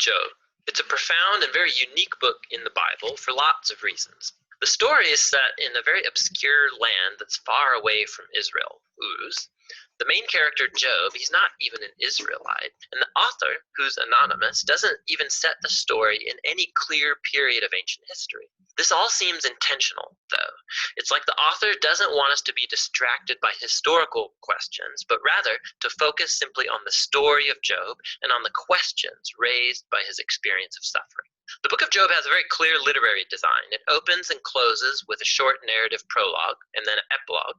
Job. It's a profound and very unique book in the Bible for lots of reasons. The story is set in a very obscure land that's far away from Israel, Uz. The main character, Job, he's not even an Israelite, and the author, who's anonymous, doesn't even set the story in any clear period of ancient history. This all seems intentional, though. It's like the author doesn't want us to be distracted by historical questions, but rather to focus simply on the story of Job and on the questions raised by his experience of suffering. The book of Job has a very clear literary design. It opens and closes with a short narrative prologue and then an epilogue.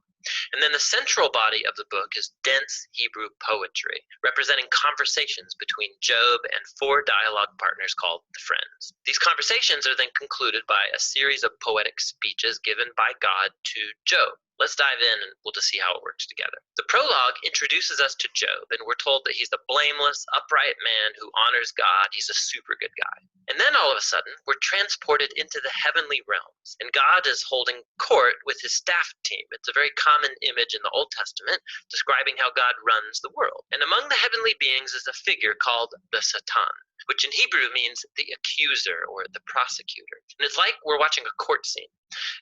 And then the central body of the book is dense Hebrew poetry, representing conversations between Job and four dialogue partners called the Friends. These conversations are then concluded by a series of poetic speeches given by God to Job. Let's dive in and we'll just see how it works together. The prologue introduces us to Job, and we're told that he's a blameless, upright man who honors God. He's a super good guy. And then all of a sudden, we're transported into the heavenly realms, and God is holding court with his staff team. It's a very common image in the Old Testament describing how God runs the world. And among the heavenly beings is a figure called the Satan, which in Hebrew means the accuser or the prosecutor. And it's like we're watching a court scene.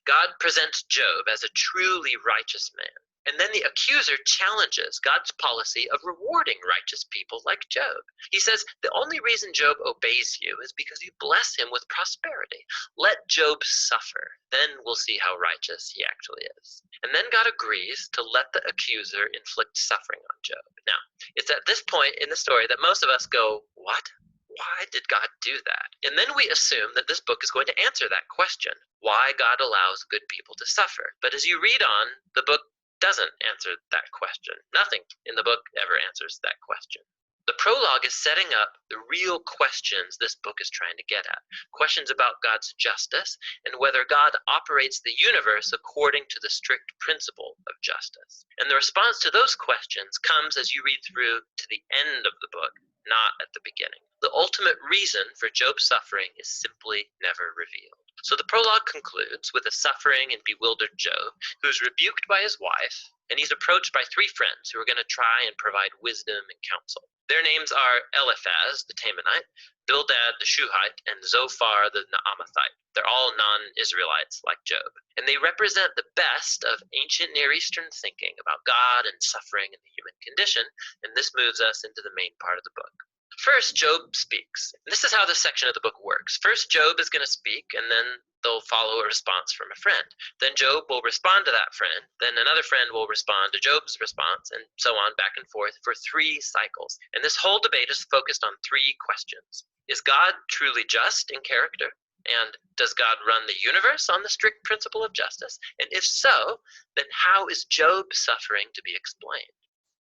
God presents Job as a truly righteous man. And then the accuser challenges God's policy of rewarding righteous people like Job. He says, the only reason Job obeys you is because you bless him with prosperity. Let Job suffer. Then we'll see how righteous he actually is. And then God agrees to let the accuser inflict suffering on Job. Now, it's at this point in the story that most of us go, what? Why did God do that? And then we assume that this book is going to answer that question, why God allows good people to suffer. But as you read on, the book doesn't answer that question. Nothing in the book ever answers that question. The prologue is setting up the real questions this book is trying to get at. Questions about God's justice and whether God operates the universe according to the strict principle of justice. And the response to those questions comes as you read through to the end of the book, not at the beginning. The ultimate reason for Job's suffering is simply never revealed. So the prologue concludes with a suffering and bewildered Job, who's rebuked by his wife, and he's approached by three friends who are going to try and provide wisdom and counsel. Their names are Eliphaz, the Temanite, Bildad, the Shuhite, and Zophar, the Naamathite. They're all non-Israelites like Job, and they represent the best of ancient Near Eastern thinking about God and suffering and the human condition, and this moves us into the main part of the book. First, Job speaks. This is how this section of the book works. First, Job is going to speak, and then they'll follow a response from a friend. Then Job will respond to that friend. Then another friend will respond to Job's response, and so on back and forth for 3 cycles. And this whole debate is focused on 3 questions. Is God truly just in character? And does God run the universe on the strict principle of justice? And if so, then how is Job's suffering to be explained?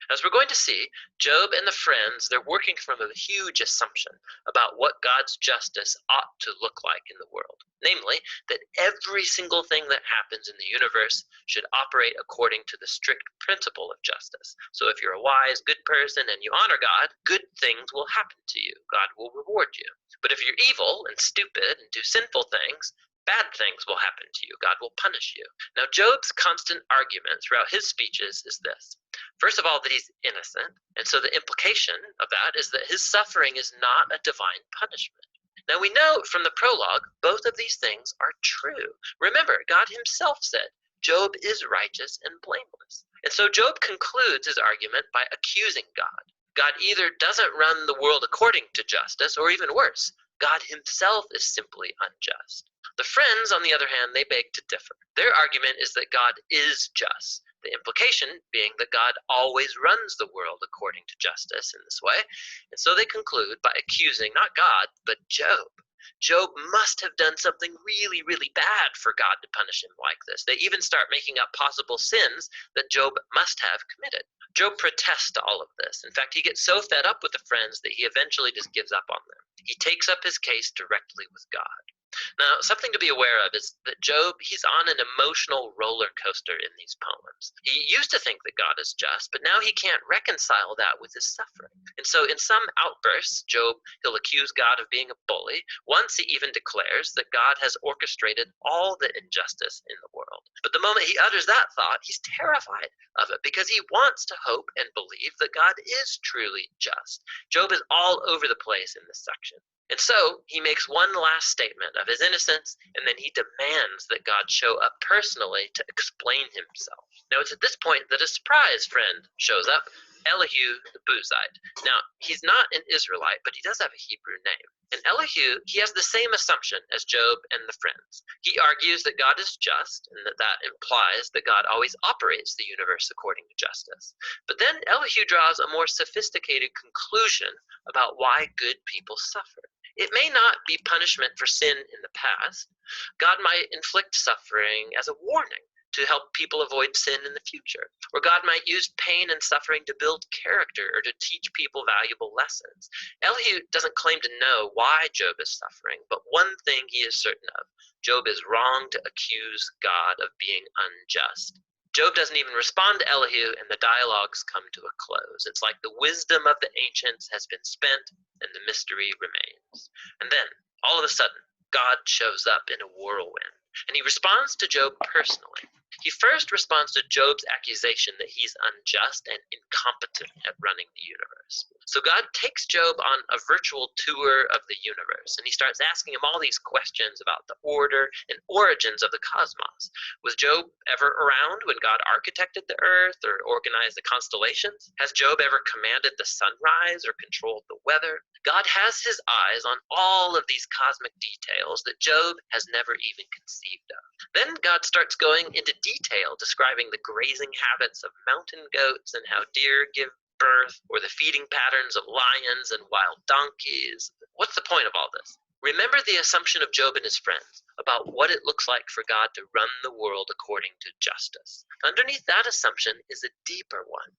As we're going to see, Job and the friends, they're working from a huge assumption about what God's justice ought to look like in the world. Namely, that every single thing that happens in the universe should operate according to the strict principle of justice. So if you're a wise, good person and you honor God, good things will happen to you. God will reward you. But if you're evil and stupid and do sinful things, bad things will happen to you. God will punish you. Now, Job's constant argument throughout his speeches is this. First of all, that he's innocent. And so the implication of that is that his suffering is not a divine punishment. Now, we know from the prologue, both of these things are true. Remember, God himself said, Job is righteous and blameless. And so Job concludes his argument by accusing God. God either doesn't run the world according to justice, or even worse, God himself is simply unjust. The friends, on the other hand, they beg to differ. Their argument is that God is just, the implication being that God always runs the world according to justice in this way. And so they conclude by accusing not God, but Job. Job must have done something really, really bad for God to punish him like this. They even start making up possible sins that Job must have committed. Job protests to all of this. In fact, he gets so fed up with the friends that he eventually just gives up on them. He takes up his case directly with God. Now, something to be aware of is that Job, he's on an emotional roller coaster in these poems. He used to think that God is just, but now he can't reconcile that with his suffering. And so in some outbursts, Job, he'll accuse God of being a bully. Once he even declares that God has orchestrated all the injustice in the world. But the moment he utters that thought, he's terrified of it because he wants to hope and believe that God is truly just. Job is all over the place in this section. And so he makes one last statement of his innocence, and then he demands that God show up personally to explain himself. Now, it's at this point that a surprise friend shows up, Elihu the Buzite. Now, he's not an Israelite, but he does have a Hebrew name. And Elihu, he has the same assumption as Job and the friends. He argues that God is just, and that implies that God always operates the universe according to justice. But then Elihu draws a more sophisticated conclusion about why good people suffer. It may not be punishment for sin in the past. God might inflict suffering as a warning to help people avoid sin in the future. Or God might use pain and suffering to build character or to teach people valuable lessons. Elihu doesn't claim to know why Job is suffering, but one thing he is certain of: Job is wrong to accuse God of being unjust. Job doesn't even respond to Elihu, and the dialogues come to a close. It's like the wisdom of the ancients has been spent, and the mystery remains. And then, all of a sudden, God shows up in a whirlwind, and he responds to Job personally. He first responds to Job's accusation that he's unjust and incompetent at running the universe. So God takes Job on a virtual tour of the universe, and he starts asking him all these questions about the order and origins of the cosmos. Was Job ever around when God architected the earth or organized the constellations? Has Job ever commanded the sunrise or controlled the weather? God has his eyes on all of these cosmic details that Job has never even conceived of. Then God starts going into detail describing the grazing habits of mountain goats and how deer give birth, or the feeding patterns of lions and wild donkeys. What's the point of all this? Remember the assumption of Job and his friends about what it looks like for God to run the world according to justice. Underneath that assumption is a deeper one: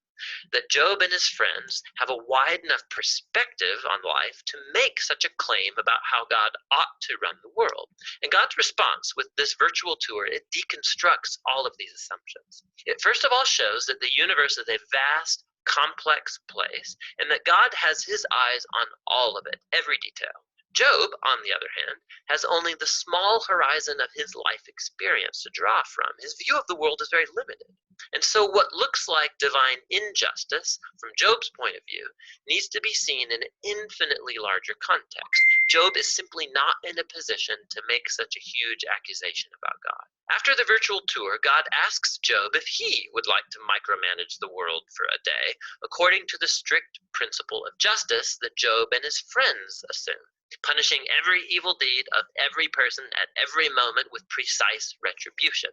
that Job and his friends have a wide enough perspective on life to make such a claim about how God ought to run the world. And God's response with this virtual tour, it deconstructs all of these assumptions. It first of all shows that the universe is a vast, complex place, and that God has his eyes on all of it, every detail. Job, on the other hand, has only the small horizon of his life experience to draw from. His view of the world is very limited. And so what looks like divine injustice, from Job's point of view, needs to be seen in an infinitely larger context. Job is simply not in a position to make such a huge accusation about God. After the virtual tour, God asks Job if he would like to micromanage the world for a day, according to the strict principle of justice that Job and his friends assume, punishing every evil deed of every person at every moment with precise retribution.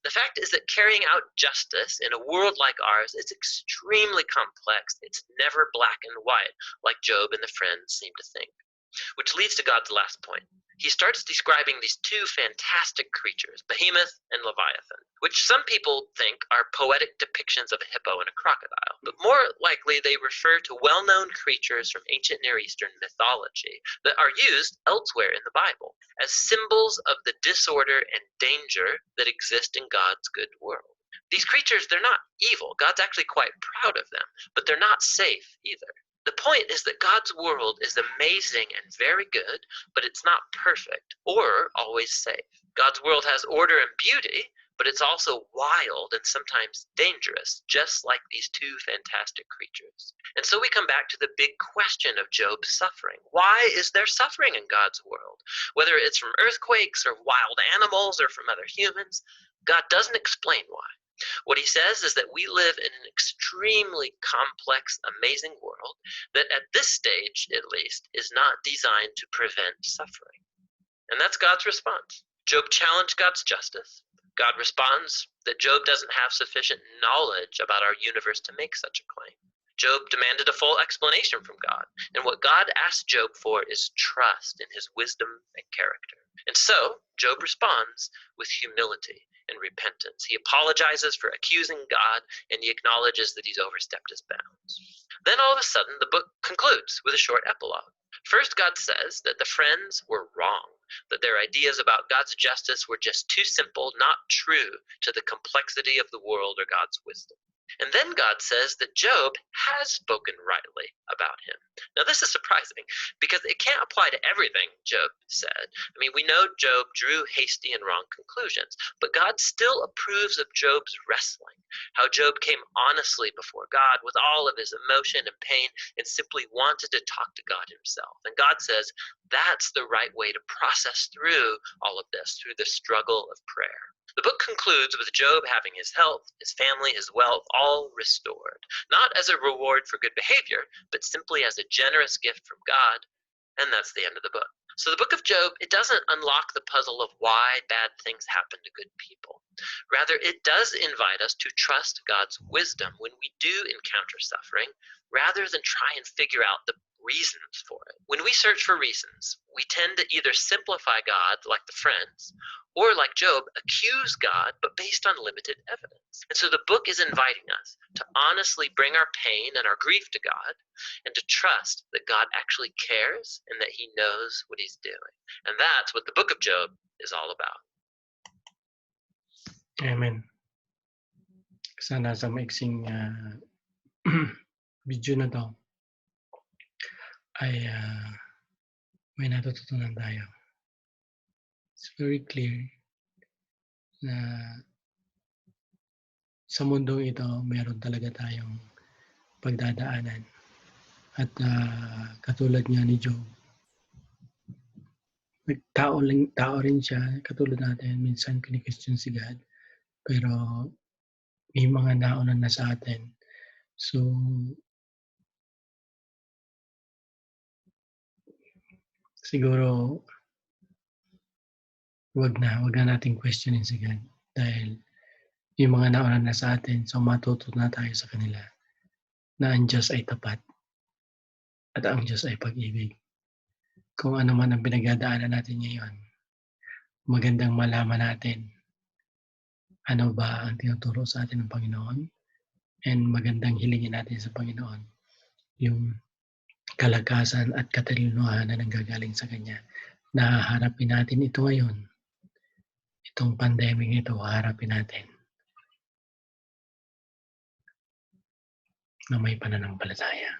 The fact is that carrying out justice in a world like ours is extremely complex. It's never black and white, like Job and the friends seem to think. Which leads to God's last point. He starts describing these two fantastic creatures, Behemoth and Leviathan, which some people think are poetic depictions of a hippo and a crocodile, but more likely they refer to well-known creatures from ancient Near Eastern mythology that are used elsewhere in the Bible as symbols of the disorder and danger that exist in God's good world. These creatures, they're not evil. God's actually quite proud of them, but they're not safe either. The point is that God's world is amazing and very good, but it's not perfect or always safe. God's world has order and beauty, but it's also wild and sometimes dangerous, just like these two fantastic creatures. And so we come back to the big question of Job's suffering. Why is there suffering in God's world? Whether it's from earthquakes or wild animals or from other humans, God doesn't explain why. What he says is that we live in an extremely complex, amazing world that at this stage, at least, is not designed to prevent suffering. And that's God's response. Job challenged God's justice. God responds that Job doesn't have sufficient knowledge about our universe to make such a claim. Job demanded a full explanation from God, and what God asked Job for is trust in his wisdom and character. And so, Job responds with humility and repentance. He apologizes for accusing God, and he acknowledges that he's overstepped his bounds. Then all of a sudden, the book concludes with a short epilogue. First, God says that the friends were wrong, that their ideas about God's justice were just too simple, not true to the complexity of the world or God's wisdom. And then God says that Job has spoken rightly about him. Now, this is surprising because it can't apply to everything Job said. I mean, we know Job drew hasty and wrong conclusions, but God still approves of Job's wrestling, how Job came honestly before God with all of his emotion and pain and simply wanted to talk to God himself. And God says that's the right way to process through all of this, through the struggle of prayer. The book concludes with Job having his health, his family, his wealth all restored, not as a reward for good behavior, but simply as a generous gift from God. And that's the end of the book. So the book of Job, it doesn't unlock the puzzle of why bad things happen to good people. Rather, it does invite us to trust God's wisdom when we do encounter suffering, rather than try and figure out the reasons for it. When we search for reasons, we tend to either simplify God like the Friends, or like Job, accuse God, but based on limited evidence. And so the book is inviting us to honestly bring our pain and our grief to God and to trust that God actually cares and that he knows what he's doing. And that's what the book of Job is all about. Amen. Sana sa maiksing video na to ay may natututunan tayo. It's very clear na sa mundong ito meron talaga tayong pagdadaanan. At katulad nga ni Job, tao rin siya, katulad natin, minsan kini-question si God, pero may mga nauna na sa atin. So, siguro, wag na nating questionin si God dahil yung mga nauna na sa atin, so matuto na tayo sa kanila na ang Diyos ay tapat at ang Diyos ay pag-ibig. Kung ano man ang pinagdadaanan natin ngayon, magandang malaman natin ano ba ang tinuturo sa atin ng Panginoon, and magandang hilingin natin sa Panginoon yung kalakasan at katalinuhan na nanggagaling sa Kanya. Nahaharapin natin ito ngayon. Itong pandemic ito, haharapin natin na may pananampalataya.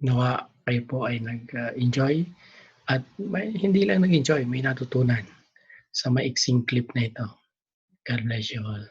Nawa kayo po ay nag-enjoy at hindi lang nag-enjoy, may natutunan sa maiksing clip na ito. God bless you all.